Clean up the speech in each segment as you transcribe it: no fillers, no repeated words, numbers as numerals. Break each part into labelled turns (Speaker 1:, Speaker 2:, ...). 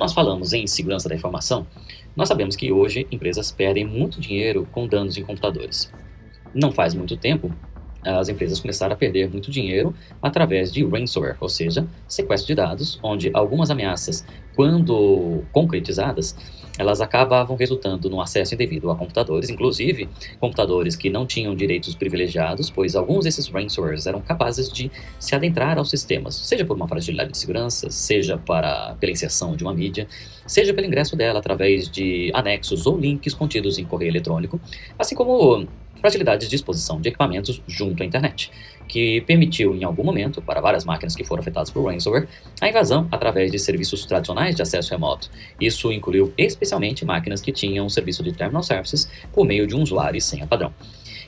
Speaker 1: nós falamos em segurança da informação, nós sabemos que hoje empresas perdem muito dinheiro com danos em computadores. Não faz muito tempo, as empresas começaram a perder muito dinheiro através de ransomware, ou seja, sequestro de dados, onde algumas ameaças, quando concretizadas, elas acabavam resultando no acesso indevido a computadores, inclusive computadores que não tinham direitos privilegiados, pois alguns desses ransomwares eram capazes de se adentrar aos sistemas, seja por uma fragilidade de segurança, seja pela inserção de uma mídia, seja pelo ingresso dela através de anexos ou links contidos em correio eletrônico, assim como fragilidades de exposição de equipamentos junto à internet, que permitiu em algum momento, para várias máquinas que foram afetadas por ransomware, a invasão através de serviços tradicionais de acesso remoto. Isso incluiu especialmente máquinas que tinham serviço de terminal services por meio de um usuário e senha padrão.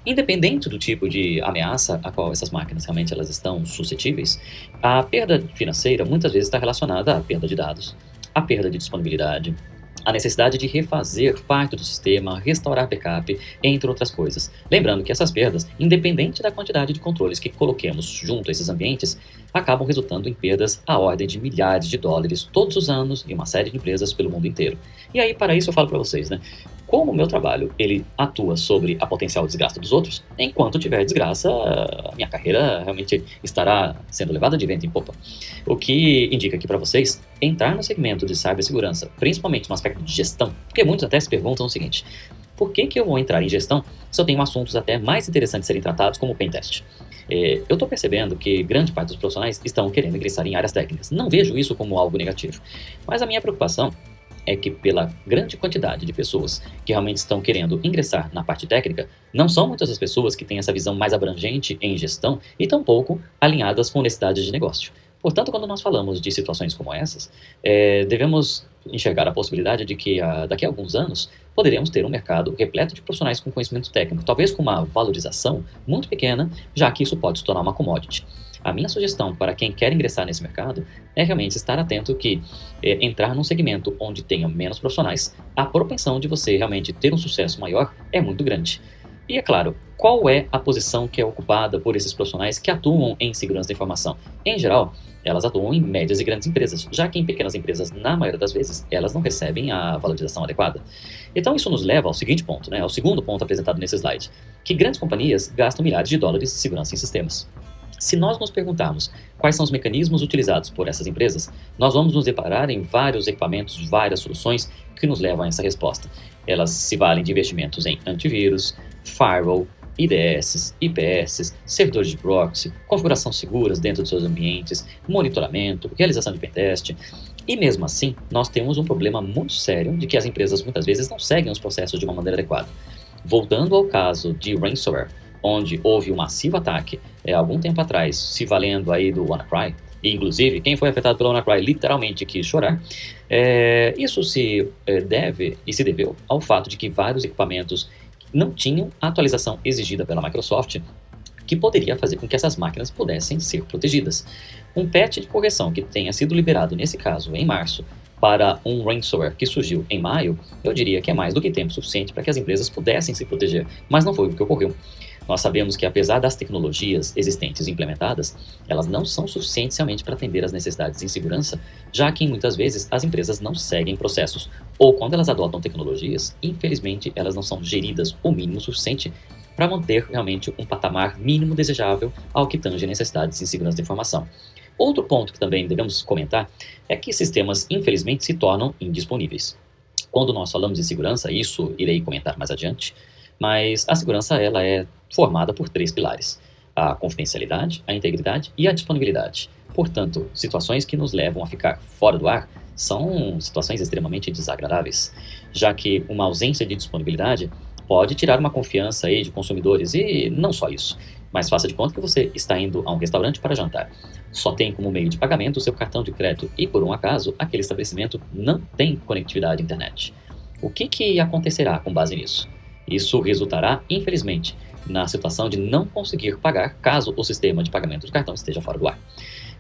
Speaker 1: Independente do tipo de ameaça a qual essas máquinas realmente elas estão suscetíveis, a perda financeira muitas vezes está relacionada à perda de dados, à perda de disponibilidade, a necessidade de refazer parte do sistema, restaurar backup, entre outras coisas. Lembrando que essas perdas, independente da quantidade de controles que coloquemos junto a esses ambientes, acabam resultando em perdas à ordem de milhares de dólares todos os anos em uma série de empresas pelo mundo inteiro. E aí, para isso eu falo para vocês, né? Como o meu trabalho ele atua sobre a potencial desgraça dos outros, enquanto tiver desgraça, a minha carreira realmente estará sendo levada de vento em popa. O que indica aqui para vocês, entrar no segmento de cibersegurança, principalmente no aspecto de gestão, porque muitos até se perguntam o seguinte: por que eu vou entrar em gestão se eu tenho assuntos até mais interessantes de serem tratados como o pentest? Eu estou percebendo que grande parte dos profissionais estão querendo ingressar em áreas técnicas. Não vejo isso como algo negativo, mas a minha preocupação é que pela grande quantidade de pessoas que realmente estão querendo ingressar na parte técnica, não são muitas as pessoas que têm essa visão mais abrangente em gestão e tampouco alinhadas com necessidades de negócio. Portanto, quando nós falamos de situações como essas, devemos enxergar a possibilidade de que daqui a alguns anos poderemos ter um mercado repleto de profissionais com conhecimento técnico, talvez com uma valorização muito pequena, já que isso pode se tornar uma commodity. A minha sugestão para quem quer ingressar nesse mercado é realmente estar atento que entrar num segmento onde tenha menos profissionais, a propensão de você realmente ter um sucesso maior é muito grande. E é claro, qual é a posição que é ocupada por esses profissionais que atuam em segurança da informação? Em geral, elas atuam em médias e grandes empresas, já que em pequenas empresas, na maioria das vezes, elas não recebem a valorização adequada. Então isso nos leva ao seguinte ponto, né, ao segundo ponto apresentado nesse slide, que grandes companhias gastam milhares de dólares de segurança em sistemas. Se nós nos perguntarmos quais são os mecanismos utilizados por essas empresas, nós vamos nos deparar em vários equipamentos, várias soluções que nos levam a essa resposta. Elas se valem de investimentos em antivírus, firewall, IDS, IPS, servidores de proxy, configuração seguras dentro de seus ambientes, monitoramento, realização de pentest. E mesmo assim, nós temos um problema muito sério de que as empresas muitas vezes não seguem os processos de uma maneira adequada. Voltando ao caso de ransomware, onde houve um massivo ataque algum tempo atrás, se valendo aí do WannaCry, e inclusive quem foi afetado pelo WannaCry literalmente quis chorar, isso se deve e se deveu ao fato de que vários equipamentos não tinham a atualização exigida pela Microsoft, que poderia fazer com que essas máquinas pudessem ser protegidas. Um patch de correção que tenha sido liberado, nesse caso, em março, para um ransomware que surgiu em maio, eu diria que é mais do que tempo suficiente para que as empresas pudessem se proteger, mas não foi o que ocorreu. Nós sabemos que, apesar das tecnologias existentes e implementadas, elas não são suficientes realmente para atender às necessidades em segurança, já que muitas vezes as empresas não seguem processos, ou quando elas adotam tecnologias, infelizmente elas não são geridas o mínimo suficiente para manter realmente um patamar mínimo desejável ao que tange necessidades em segurança da informação. Outro ponto que também devemos comentar é que sistemas, infelizmente, se tornam indisponíveis. Quando nós falamos em segurança, isso irei comentar mais adiante, mas a segurança ela é formada por 3 pilares: a confidencialidade, a integridade e a disponibilidade. Portanto, situações que nos levam a ficar fora do ar são situações extremamente desagradáveis, já que uma ausência de disponibilidade pode tirar uma confiança aí de consumidores, e não só isso, mas faça de conta que você está indo a um restaurante para jantar. Só tem como meio de pagamento o seu cartão de crédito e, por um acaso, aquele estabelecimento não tem conectividade à internet. O que acontecerá com base nisso? Isso resultará, infelizmente, na situação de não conseguir pagar caso o sistema de pagamento do cartão esteja fora do ar.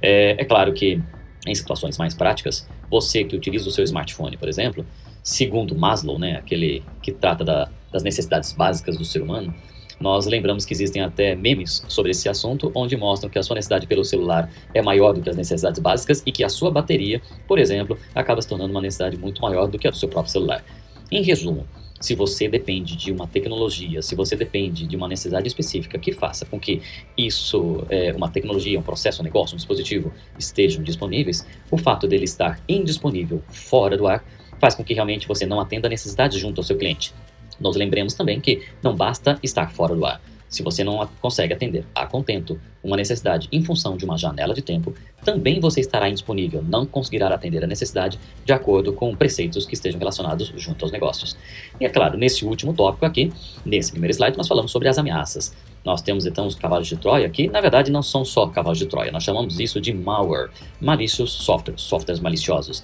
Speaker 1: É claro que, em situações mais práticas, você que utiliza o seu smartphone, por exemplo, segundo Maslow, né, aquele que trata das necessidades básicas do ser humano, Nós lembramos que existem até memes sobre esse assunto, onde mostram que a sua necessidade pelo celular é maior do que as necessidades básicas e que a sua bateria, por exemplo, acaba se tornando uma necessidade muito maior do que a do seu próprio celular. Em resumo, se você depende de uma tecnologia, se você depende de uma necessidade específica que faça com que isso, uma tecnologia, um processo, um negócio, um dispositivo, estejam disponíveis, o fato dele estar indisponível fora do ar faz com que realmente você não atenda a necessidade junto ao seu cliente. Nós lembremos também que não basta estar fora do ar. Se você não consegue atender a contento uma necessidade em função de uma janela de tempo, também você estará indisponível, não conseguirá atender a necessidade de acordo com preceitos que estejam relacionados junto aos negócios. E é claro, nesse último tópico aqui, nesse primeiro slide, nós falamos sobre as ameaças. Nós temos então os cavalos de Troia, que na verdade não são só cavalos de Troia, nós chamamos isso de malware, malicious software, softwares maliciosos,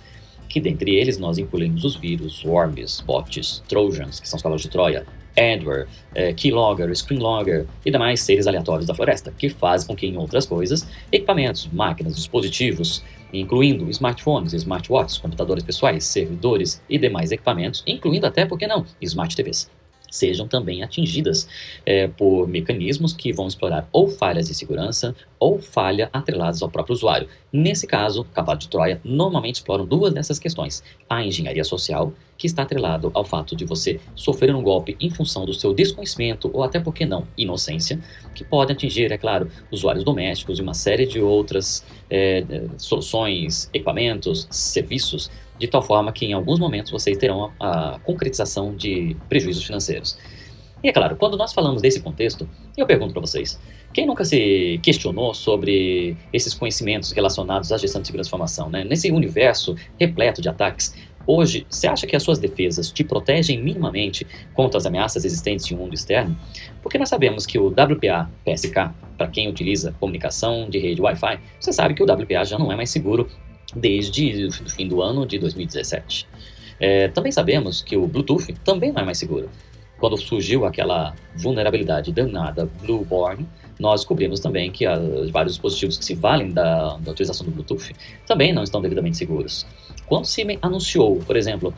Speaker 1: que dentre eles nós incluímos os vírus, worms, bots, trojans, que são os cavalos de Troia, adware, keylogger, screenlogger e demais seres aleatórios da floresta, que fazem com que, em outras coisas, equipamentos, máquinas, dispositivos, incluindo smartphones, smartwatches, computadores pessoais, servidores e demais equipamentos, incluindo até, por que não, smart TVs, sejam também atingidas por mecanismos que vão explorar ou falhas de segurança ou falha atreladas ao próprio usuário. Nesse caso, cavalo de Troia normalmente exploram duas dessas questões. A engenharia social, que está atrelado ao fato de você sofrer um golpe em função do seu desconhecimento ou até, por que não, inocência, que pode atingir, é claro, usuários domésticos e uma série de outras soluções, equipamentos, serviços, de tal forma que em alguns momentos vocês terão a concretização de prejuízos financeiros. E é claro, quando nós falamos desse contexto, eu pergunto para vocês, quem nunca se questionou sobre esses conhecimentos relacionados à gestão de segurança da informação, né? Nesse universo repleto de ataques, hoje, você acha que as suas defesas te protegem minimamente contra as ameaças existentes em um mundo externo? Porque nós sabemos que o WPA-PSK, para quem utiliza comunicação de rede Wi-Fi, você sabe que o WPA já não é mais seguro desde o fim do ano de 2017. Também sabemos que o Bluetooth também não é mais seguro. Quando surgiu aquela vulnerabilidade danada Blueborn, nós descobrimos também que vários dispositivos que se valem da utilização do Bluetooth também não estão devidamente seguros. Quando se anunciou, por exemplo,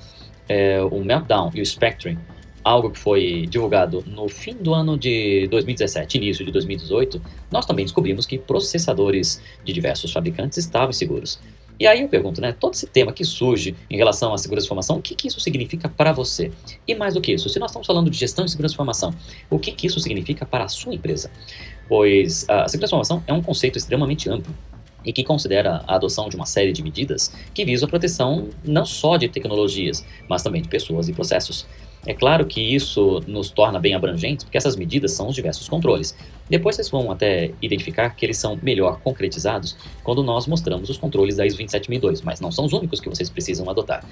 Speaker 1: o Meltdown e o Spectre, algo que foi divulgado no fim do ano de 2017, início de 2018, nós também descobrimos que processadores de diversos fabricantes estavam seguros. E aí eu pergunto, né, todo esse tema que surge em relação à segurança da informação, o que isso significa para você? E mais do que isso, se nós estamos falando de gestão de segurança da informação, o que isso significa para a sua empresa? Pois a segurança da informação é um conceito extremamente amplo e que considera a adoção de uma série de medidas que visam a proteção não só de tecnologias, mas também de pessoas e processos. É claro que isso nos torna bem abrangentes, porque essas medidas são os diversos controles. Depois vocês vão até identificar que eles são melhor concretizados quando nós mostramos os controles da ISO 27002, mas não são os únicos que vocês precisam adotar.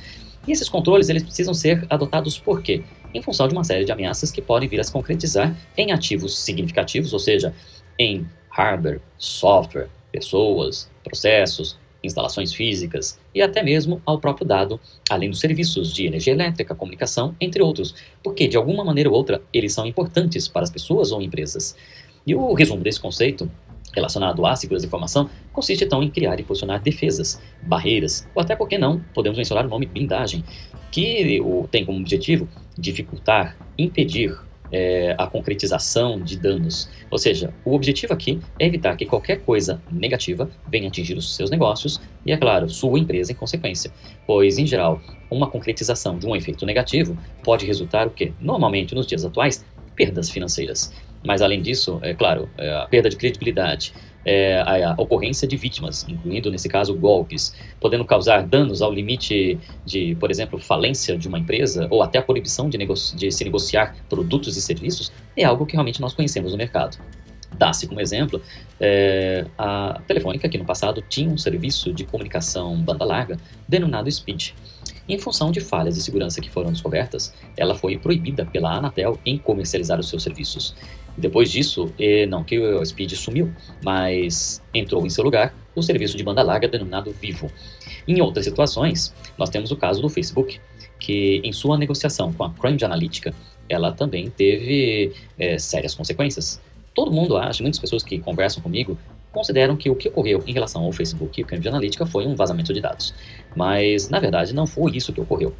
Speaker 1: E esses controles eles precisam ser adotados por quê? Em função de uma série de ameaças que podem vir a se concretizar em ativos significativos, ou seja, em hardware, software, pessoas, processos, instalações físicas e até mesmo ao próprio dado, além dos serviços de energia elétrica, comunicação, entre outros, porque de alguma maneira ou outra eles são importantes para as pessoas ou empresas. E o resumo desse conceito, relacionado à segurança da informação, consiste então em criar e posicionar defesas, barreiras, ou até, por que não, podemos mencionar o nome blindagem, que tem como objetivo dificultar, impedir a concretização de danos. Ou seja, o objetivo aqui é evitar que qualquer coisa negativa venha atingir os seus negócios e, é claro, sua empresa em consequência. Pois, em geral, uma concretização de um efeito negativo pode resultar o quê? Normalmente, nos dias atuais, perdas financeiras. Mas, além disso, é claro, a perda de credibilidade, a ocorrência de vítimas, incluindo, nesse caso, golpes, podendo causar danos ao limite de, por exemplo, falência de uma empresa ou até a proibição de se negociar produtos e serviços, é algo que realmente nós conhecemos no mercado. Dá-se como exemplo, a Telefônica, que no passado tinha um serviço de comunicação banda larga denominado Speed. Em função de falhas de segurança que foram descobertas, ela foi proibida pela Anatel em comercializar os seus serviços. Depois disso, não que o Speed sumiu, mas entrou em seu lugar o serviço de banda larga denominado Vivo. Em outras situações, nós temos o caso do Facebook, que em sua negociação com a Cambridge Analytica, ela também teve sérias consequências. Todo mundo acha, muitas pessoas que conversam comigo, consideram que o que ocorreu em relação ao Facebook e a Cambridge Analytica foi um vazamento de dados. Mas, na verdade, não foi isso que ocorreu.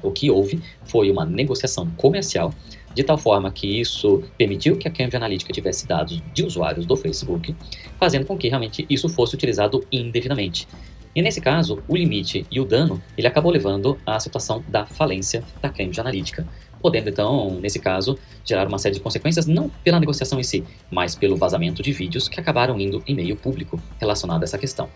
Speaker 1: O que houve foi uma negociação comercial de tal forma que isso permitiu que a Cambridge Analytica tivesse dados de usuários do Facebook, fazendo com que realmente isso fosse utilizado indevidamente. E nesse caso, o limite e o dano, ele acabou levando à situação da falência da Cambridge Analytica, podendo então, nesse caso, gerar uma série de consequências não pela negociação em si, mas pelo vazamento de vídeos que acabaram indo em meio público relacionado a essa questão.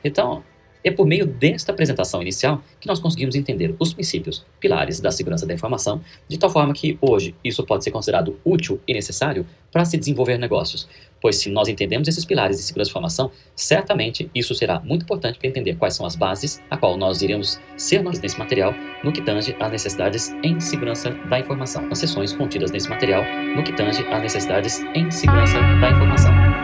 Speaker 1: Então, é por meio desta apresentação inicial que nós conseguimos entender os princípios, pilares da segurança da informação, de tal forma que hoje isso pode ser considerado útil e necessário para se desenvolver negócios. Pois se nós entendemos esses pilares de segurança da informação, certamente isso será muito importante para entender quais são as bases a qual nós iremos ser nós nesse material no que tange às necessidades em segurança da informação. As sessões contidas nesse material no que tange às necessidades em segurança da informação.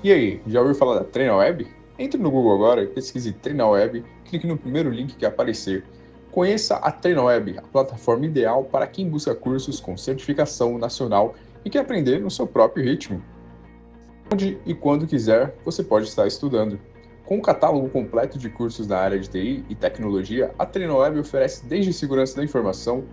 Speaker 2: E aí, já ouviu falar da TreinaWeb? Entre no Google agora e pesquise TreinaWeb, clique no primeiro link que aparecer. Conheça a TreinaWeb, a plataforma ideal para quem busca cursos com certificação nacional e quer aprender no seu próprio ritmo. Onde e quando quiser, você pode estar estudando. Com um catálogo completo de cursos na área de TI e tecnologia, a TreinaWeb oferece desde segurança da informação,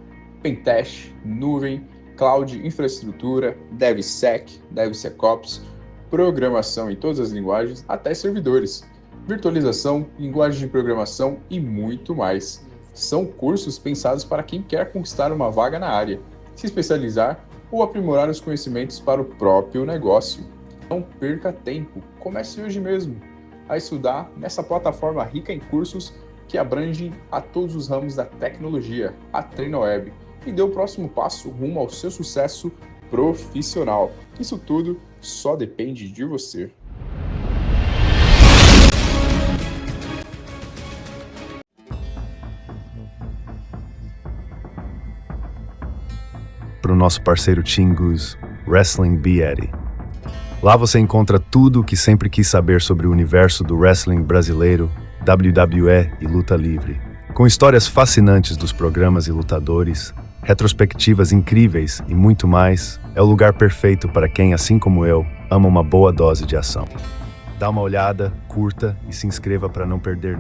Speaker 2: pentest, nuvem, cloud, infraestrutura, DevSec, DevSecOps, programação em todas as linguagens, até servidores, virtualização, linguagem de programação e muito mais. São cursos pensados para quem quer conquistar uma vaga na área, se especializar ou aprimorar os conhecimentos para o próprio negócio. Não perca tempo, comece hoje mesmo a estudar nessa plataforma rica em cursos que abrangem a todos os ramos da tecnologia, a TreinaWeb, e dê o próximo passo rumo ao seu sucesso profissional. Isso tudo só depende de você.
Speaker 3: Para o nosso parceiro Tingus, Wrestling Bieri. Lá você encontra tudo o que sempre quis saber sobre o universo do wrestling brasileiro, WWE e luta livre. Com histórias fascinantes dos programas e lutadores, retrospectivas incríveis e muito mais, é o lugar perfeito para quem, assim como eu, ama uma boa dose de ação. Dá uma olhada, curta e se inscreva para não perder